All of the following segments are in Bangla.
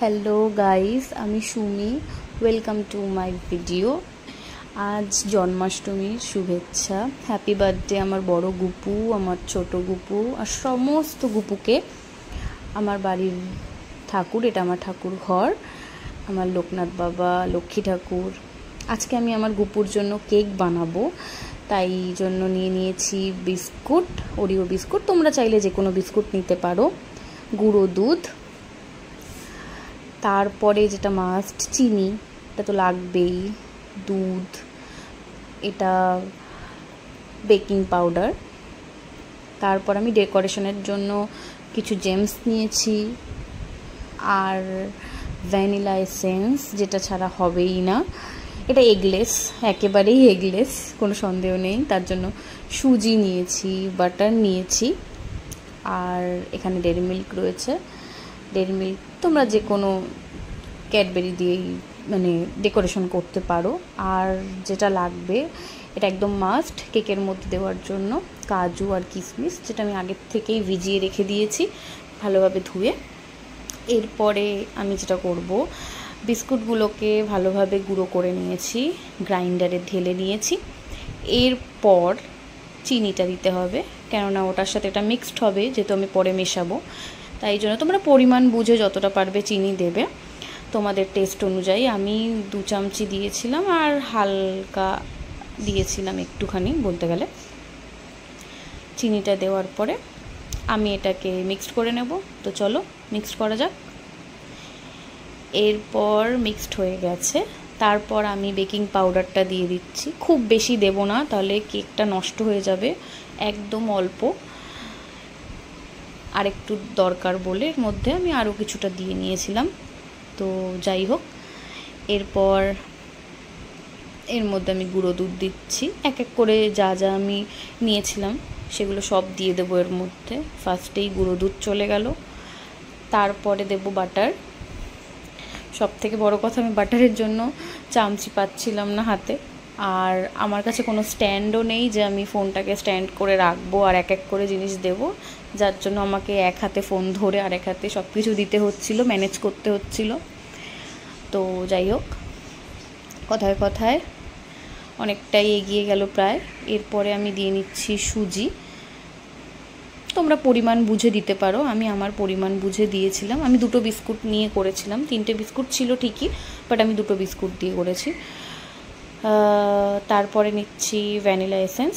হ্যালো গাইস, আমি Sumi. Welcome to my video. আজ জন্মাষ্টমীর শুভেচ্ছা। হ্যাপি বার্থডে আমার বড় গুপু, আমার ছোট গুপু আর সমস্ত গুপুকে। আমার বাড়ির ঠাকুর, এটা আমার ঠাকুর ঘর, আমার লোকনাথ বাবা, লক্ষ্মী ঠাকুর। আজকে আমি আমার গুপুর জন্য কেক বানাবো, তাই জন্য নিয়ে নিয়েছি বিস্কুট, ওরিও বিস্কুট। তোমরা চাইলে যে কোনো বিস্কুট নিতে পারো। গুঁড়ো দুধ, তারপরে যেটা মাস্ট চিনি, এটা তো লাগবেই। দুধ, এটা বেকিং পাউডার। তারপর আমি ডেকোরেশনের জন্য কিছু জেমস নিয়েছি, আর ভ্যানিলা এসেন্স, যেটা ছাড়া হবেই না। এটা এগলেস, একেবারেই এগলেস, কোনো সন্দেহ নেই। তার জন্য সুজি নিয়েছি, বাটার নিয়েছি, আর এখানে ডেয়ারি মিল্ক রয়েছে। ডেয়ারি মিল্ক তোমরা যে কোনো ক্যাডবেরি দিয়েই মানে ডেকোরেশন করতে পারো। আর যেটা লাগবে, এটা একদম মাস্ট কেকের মধ্যে দেওয়ার জন্য, কাজু আর কিশমিশ, যেটা আমি আগের থেকেই ভিজিয়ে রেখে দিয়েছি ভালোভাবে ধুয়ে। এরপরে আমি যেটা করব, বিস্কুটগুলোকে ভালোভাবে গুঁড়ো করে নিয়েছি, গ্রাইন্ডারে ঢেলে নিয়েছি। এরপর চিনিটা দিতে হবে, কেননা ওটার সাথে এটা মিক্সড হবে, যেহেতু আমি পরে মেশাবো। তাই জন্য তোমরা পরিমাণ বুঝে যতটা পারবে চিনি দেবে, তোমাদের টেস্ট অনুযায়ী। আমি 2 চামচি দিয়েছিলাম, আর হালকা দিয়েছিলাম একটুখানি বলতে গেলে। চিনিটা দেওয়ার পরে আমি এটাকে মিক্সড করে নেব। তো চলো মিক্সড করা যাক। এরপর মিক্সড হয়ে গেছে, তারপর আমি বেকিং পাউডারটা দিয়ে দিচ্ছি। খুব বেশি দেব না, তাহলে কেকটা নষ্ট হয়ে যাবে। একদম অল্প, আর একটু দরকার বলে এর মধ্যে আমি আরও কিছুটা দিয়ে নিয়েছিলাম। তো যাই হোক, এরপর এর মধ্যে আমি গুঁড়ো দুধ দিচ্ছি। এক এক করে যা যা আমি নিয়েছিলাম সেগুলো সব দিয়ে দেবো এর মধ্যে। ফার্স্টেই গুঁড়ো দুধ চলে গেল, তারপরে দেব বাটার। সব থেকে বড় কথা, আমি বাটারের জন্য চামচি পাচ্ছিলাম না হাতে, আর আমার কাছে কোনো স্ট্যান্ডও নেই যে আমি ফোনটাকে স্ট্যান্ড করে রাখবো আর এক এক করে জিনিস দেব, যার জন্য আমাকে এক হাতে ফোন ধরে আর এক হাতে সব কিছু দিতে হচ্ছিল, ম্যানেজ করতে হচ্ছিল। তো যাই হোক, কথায় কথায় অনেকটাই এগিয়ে গেল প্রায়। এরপরে আমি দিয়ে নিচ্ছি সুজি। তোমরা পরিমাণ বুঝে দিতে পারো, আমি আমার পরিমাণ বুঝে দিয়েছিলাম। আমি 2টো বিস্কুট নিয়ে করেছিলাম, 3টে বিস্কুট ছিল ঠিকই, বাট আমি 2টো বিস্কুট দিয়ে করেছি। তারপরে নিচ্ছি ভ্যানিলা এসেন্স,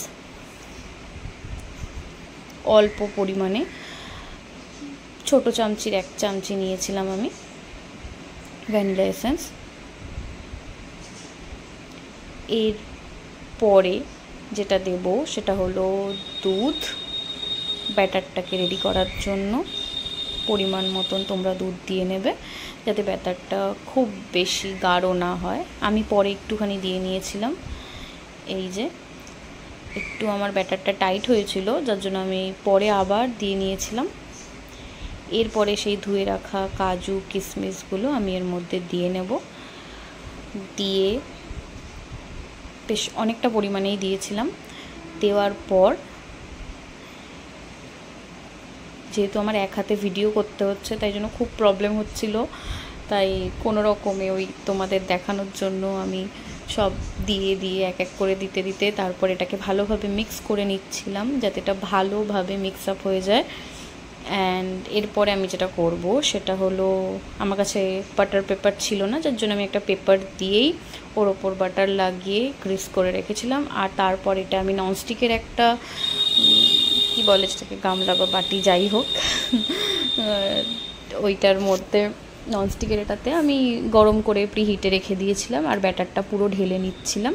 অল্প পরিমাণে, ছোট চামচির 1 চামচি নিয়েছিলাম আমি ভ্যানিলা এসেন্স। এরপরে যেটা দেব সেটা হলো দুধ, ব্যাটারটাকে রেডি করার জন্য। পরিমাণ মতন তোমরা দুধ দিয়ে নেবে, যাতে ব্যাটারটা খুব বেশি গাঢ় না হয়। আমি পরে একটুখানি দিয়ে নিয়েছিলাম, এই যে একটু আমার ব্যাটারটা টাইট হয়েছিল, যার জন্য আমি পরে আবার দিয়ে নিয়েছিলাম। এরপরে সেই ধুয়ে রাখা কাজু কিশমিশগুলো আমি এর মধ্যে দিয়ে নেব। দিয়ে বেশ অনেকটা পরিমাণেই দিয়েছিলাম। দেওয়ার পর, যেহেতু আমার এক হাতে ভিডিও করতে হচ্ছে, তাই জন্য খুব প্রবলেম হচ্ছিল, তাই কোনো রকমে ওই তোমাদের দেখানোর জন্য আমি সব দিয়ে দিয়ে এক এক করে দিতে দিতে তারপর এটাকে ভালোভাবে মিক্স করে নিচ্ছিলাম, যাতে এটা ভালোভাবে মিক্স আপ হয়ে যায়। অ্যান্ড এরপরে আমি যেটা করব সেটা হলো, আমার কাছে বাটার পেপার ছিল না, যার জন্য আমি একটা পেপার দিয়েই ওর ওপর বাটার লাগিয়ে গ্রিস করে রেখেছিলাম। আর তারপর এটা আমি ননস্টিকের একটা কি বলে সেটাকে, গামলা বা বাটি যাই হোক, ওইটার মধ্যে ননস্টিকের এটাতে আমি গরম করে প্রিহিটে রেখে দিয়েছিলাম, আর ব্যাটারটা পুরো ঢেলে নিচ্ছিলাম।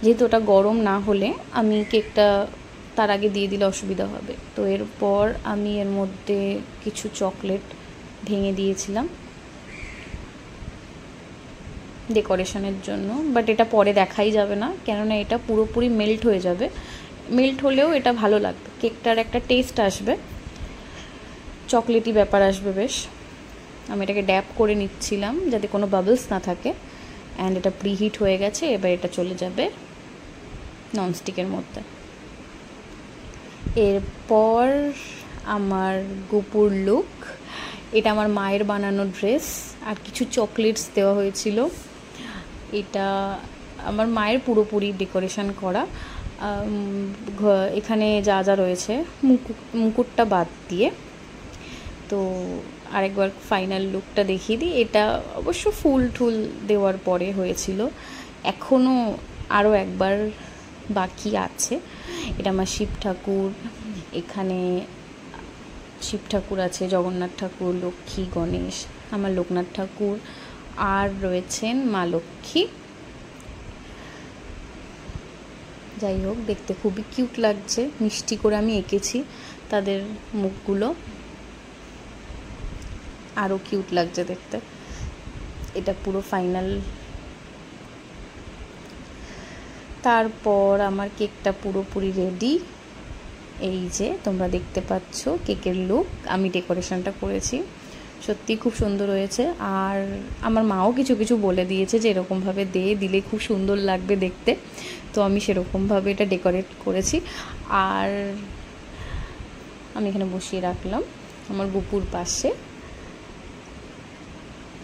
যেহেতু ওটা গরম না হলে আমি কেকটা তার আগে দিয়ে দিলে অসুবিধা হবে। তো এরপর আমি এর মধ্যে কিছু চকলেট ভেঙে দিয়েছিলাম ডেকোরেশনের জন্য, বাট এটা পরে দেখাই যাবে না, কেননা এটা পুরোপুরি মেল্ট হয়ে যাবে। মেল্ট হলেও এটা ভালো লাগবে, কেকটার একটা টেস্ট আসবে, চকলেটি ব্যাপার আসবে বেশ। আমি এটাকে ড্যাপ করে নিচ্ছিলাম যাতে কোনো বাবলস না থাকে। অ্যান্ড এটা প্রিহিট হয়ে গেছে, এবার এটা চলে যাবে ননস্টিকের মধ্যে। এরপর আমার গুপুর লুক, এটা আমার মায়ের বানানো ড্রেস, আর কিছু চকলেটস দেওয়া হয়েছিল। এটা আমার মায়ের পুরোপুরি ডেকোরেশন করা। এখানে যা যা রয়েছে মুকুটটা বাদ দিয়ে। তো আরেকবার ফাইনাল লুকটা দেখিয়ে দিই। এটা অবশ্য ফুল টুল দেওয়ার পরে হয়েছিল, এখনও আরও একবার বাকি আছে। এটা আমার শিব ঠাকুর, এখানে শিব ঠাকুর আছে, জগন্নাথ ঠাকুর, লক্ষ্মী, গণেশ, আমার লোকনাথ ঠাকুর, আর রয়েছেন মা লক্ষ্মী। যাই হোক, দেখতে খুবই কিউট লাগছে, মিষ্টি করে আমি এঁকেছি তাদের মুখগুলো, আরও কিউট লাগছে দেখতে। এটা পুরো ফাইনাল। তারপর আমার কেকটা পুরোপুরি রেডি। এই যে তোমরা দেখতে পাচ্ছ কেকের লুক, আমি ডেকোরেশনটা করেছি, সত্যি খুব সুন্দর হয়েছে। আর আমার মাও কিছু কিছু বলে দিয়েছে যে এরকমভাবে দিলে খুব সুন্দর লাগবে দেখতে, তো আমি সেরকমভাবে এটা ডেকোরেট করেছি। আর আমি এখানে বসিয়ে রাখলাম আমার গুপুর পাশে।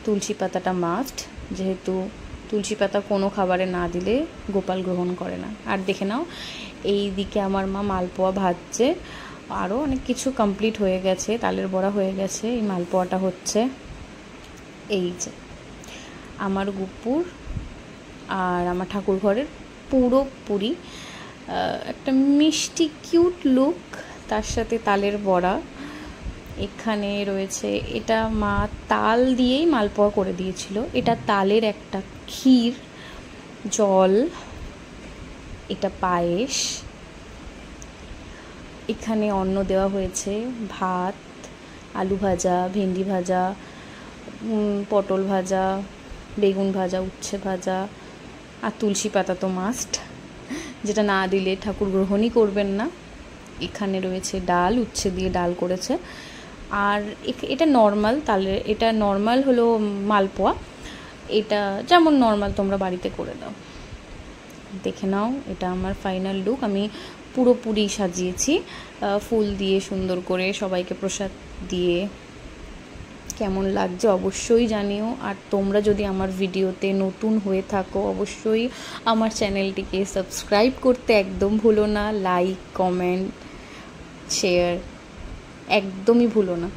তুলসী পাতাটা মাস্ট, যেহেতু তুলসী পাতা কোনো খাবারে না দিলে গোপাল গ্রহণ করে না। আর দেখে নাও, এই দিকে আমার মা মালপোয়া ভাজছে, আরও অনেক কিছু কমপ্লিট হয়ে গেছে, তালের বড়া হয়ে গেছে, এই মালপোয়াটা হচ্ছে। এই যে আমার গুপুর আর আমার ঠাকুর ঘরের পুরোপুরি একটা মিষ্টি কিউট লুক, তার সাথে তালের বড়া। এখানে রয়েছে, এটা মা তাল দিয়েই মালপোয়া করে দিয়েছিল, এটা তালের একটা ক্ষীর, জল, এটা পায়েস। এখানে অন্ন দেওয়া হয়েছে, ভাত, আলু ভাজা, ভেন্ডি ভাজা, পটল ভাজা, বেগুন ভাজা, উচ্ছে ভাজা, আর তুলসী পাতা তো মাস্ট, যেটা না দিলে ঠাকুর গ্রহণই করবেন না। এখানে রয়েছে ডাল, উচ্ছে দিয়ে ডাল করেছে। আর এটা নর্মাল তাহলে, এটা নর্মাল হলো মালপোয়া, এটা যেমন নর্মাল তোমরা বাড়িতে করে দাও। দেখে নাও, এটা আমার ফাইনাল লুক। আমি পুরোপুরি সাজিয়েছি ফুল দিয়ে সুন্দর করে, সবাইকে প্রসাদ দিয়ে। কেমন লাগছে অবশ্যই জানিও। আর তোমরা যদি আমার ভিডিওতে নতুন হয়ে থাকো, অবশ্যই আমার চ্যানেলটিকে সাবস্ক্রাইব করতে একদম ভুলো না, লাইক, কমেন্ট, শেয়ার একদমই ভুলো না।